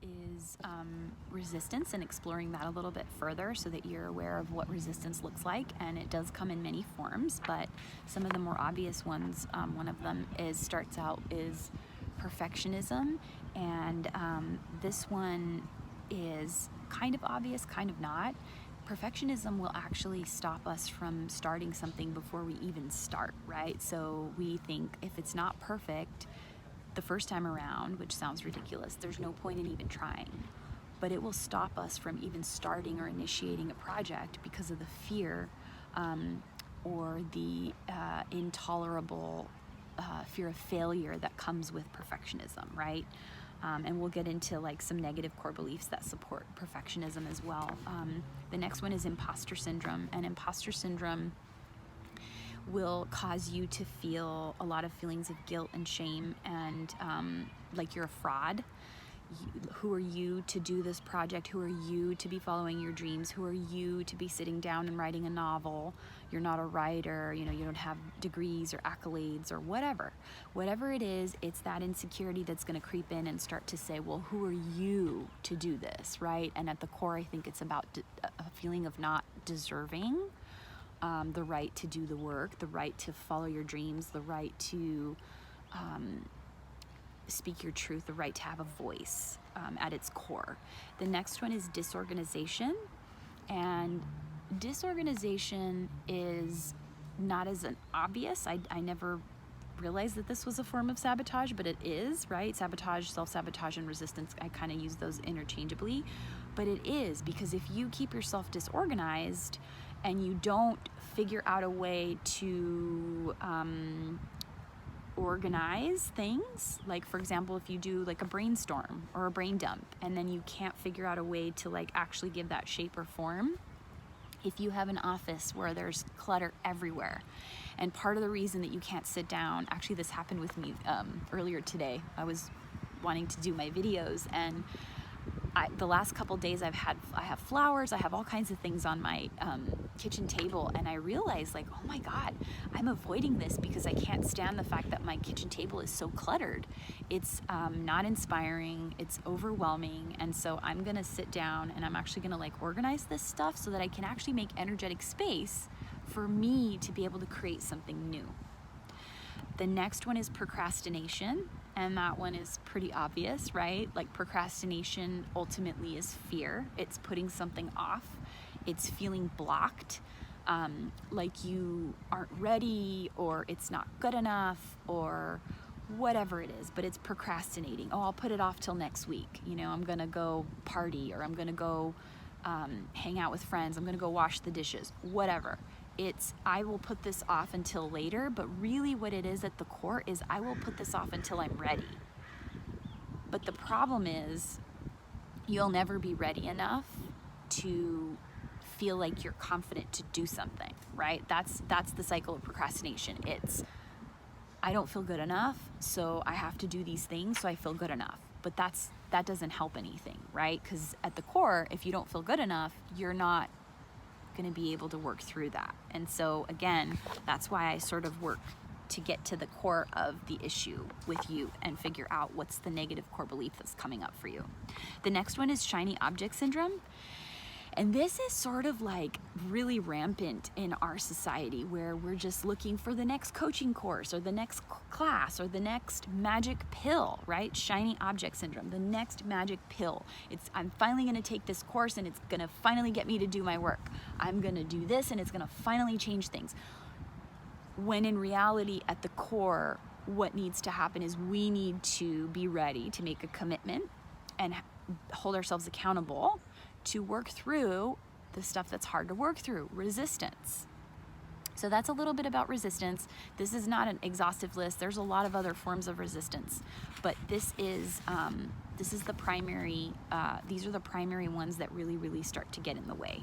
is resistance, and exploring that a little bit further so that you're aware of what resistance looks like. And it does come in many forms, but some of the more obvious ones, one of them starts out is perfectionism, and this one is kind of obvious, kind of not. Perfectionism will actually stop us from starting something before we even start, right? So we think if it's not perfect the first time around, which sounds ridiculous, there's no point in even trying. But it will stop us from even starting or initiating a project because of the fear or the intolerable fear of failure that comes with perfectionism, right? And we'll get into like some negative core beliefs that support perfectionism as well. The next one is imposter syndrome, and imposter syndrome will cause you to feel a lot of feelings of guilt and shame, and like you're a fraud. Who are you to do this project? Who are you to be following your dreams? Who are you to be sitting down and writing a novel? You're not a writer, you don't have degrees or accolades or whatever. Whatever it is, it's that insecurity that's going to creep in and start to say, well, who are you to do this, right? And at the core, I think it's about a feeling of not deserving the right to do the work, the right to follow your dreams, the right to speak your truth, the right to have a voice at its core. The next one is disorganization, and disorganization is not as an obvious. I never realized that this was a form of sabotage, but it is, right? Sabotage, self-sabotage, and resistance, I kind of use those interchangeably, but it is, because if you keep yourself disorganized and you don't figure out a way to organize things, like for example, if you do like a brainstorm or a brain dump and then you can't figure out a way to like actually give that shape or form, if you have an office where there's clutter everywhere, and part of the reason that you can't sit down, actually this happened with me earlier today. I was wanting to do my videos, and the last couple days I have flowers, I have all kinds of things on my kitchen table, and I realized like, oh my God, I'm avoiding this because I can't stand the fact that my kitchen table is so cluttered. It's not inspiring, it's overwhelming, and so I'm gonna sit down and I'm actually gonna like organize this stuff so that I can actually make energetic space for me to be able to create something new. The next one is procrastination, and that one is pretty obvious, right? Like procrastination ultimately is fear. It's putting something off. It's feeling blocked, like you aren't ready, or it's not good enough, or whatever it is, but it's procrastinating. Oh, I'll put it off till next week. I'm gonna go party, or I'm gonna go hang out with friends. I'm gonna go wash the dishes, whatever. It's, I will put this off until later, but really what it is at the core is I will put this off until I'm ready. But the problem is you'll never be ready enough to feel like you're confident to do something, right? That's the cycle of procrastination. It's, I don't feel good enough, so I have to do these things so I feel good enough. But that doesn't help anything, right? Because at the core, if you don't feel good enough, you're not going to be able to work through that. And so again, that's why I sort of work to get to the core of the issue with you and figure out what's the negative core belief that's coming up for you. The next one is shiny object syndrome. And this is sort of like really rampant in our society, where we're just looking for the next coaching course or the next class or the next magic pill, right? Shiny object syndrome, the next magic pill. It's, I'm finally going to take this course and it's going to finally get me to do my work. I'm going to do this and it's going to finally change things. When in reality, at the core, what needs to happen is we need to be ready to make a commitment and hold ourselves accountable to work through the stuff that's hard to work through, resistance. So that's a little bit about resistance. This is not an exhaustive list. There's a lot of other forms of resistance, but this is the primary, these are the primary ones that really, really start to get in the way.